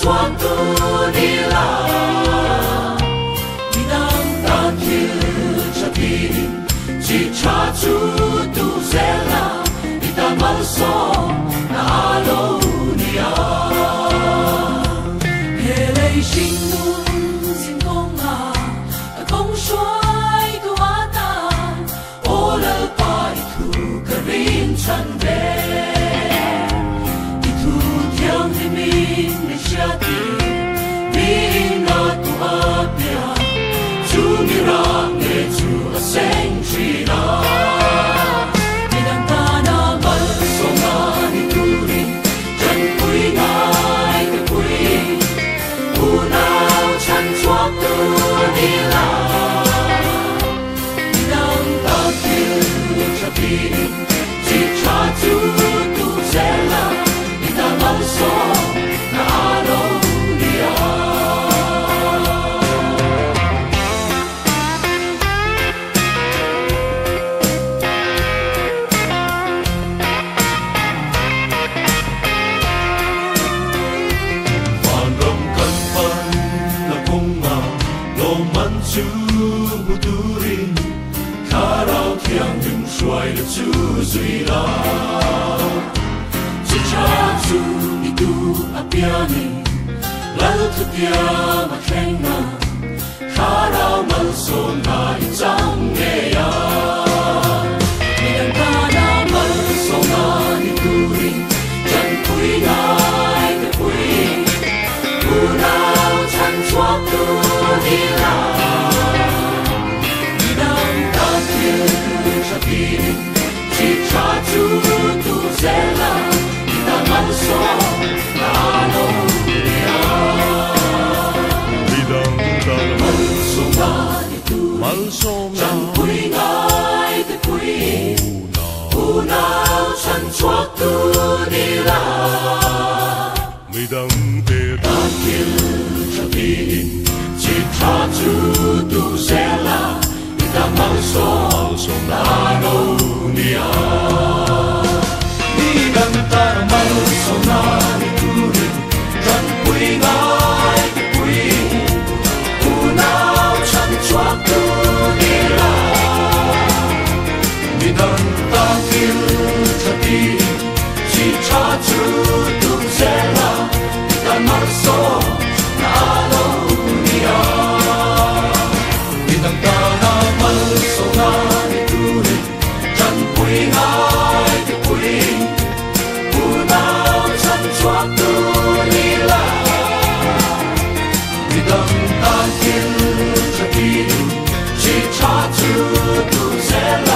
suatu nila bidang takhil chapin chi cha chu tu zela itamal so na alo nia hele shin nun sin kong a kong shuai tu ata ola pai tu karin chan ve Shati, Vina tu apia, tu mirame tu ascentrina. Dinantana mal somani turi, jan pui ngai ke pui, unau chan chuak tu nila. Dinanta kil chapi, chi cha tu tu zela, ita mal so. Xoay được chú duy la chỉ cha chú đi tu apiani lal tu tia mà khen na khá đau mal son na chẳng nghe ya đi đằng ta na mal son na đi tu đi chẳng quý ngài cái quý u nào chẳng choác tu đi la đi đằng ta kia chi cha chu tu zela ita mal so na no nia bidang ta mal so na ni tu mal so na chan pui ngai te pui una chan chuak tu ni la bidang te ta kil chapi chi cha chu tu zela ita mal so na no nia ni gan ta mal so na ni tu ri ran pui ngai pui u nao chan chuak tu ni la ni dan ta kil chapi chi cha chu tu zela ta mal so na no nia ni dan ta mal so na ni tu ri ran pui ngai pui u nao chan chuak tu ni la ni dang ta kil chapi chi cha chu tu zela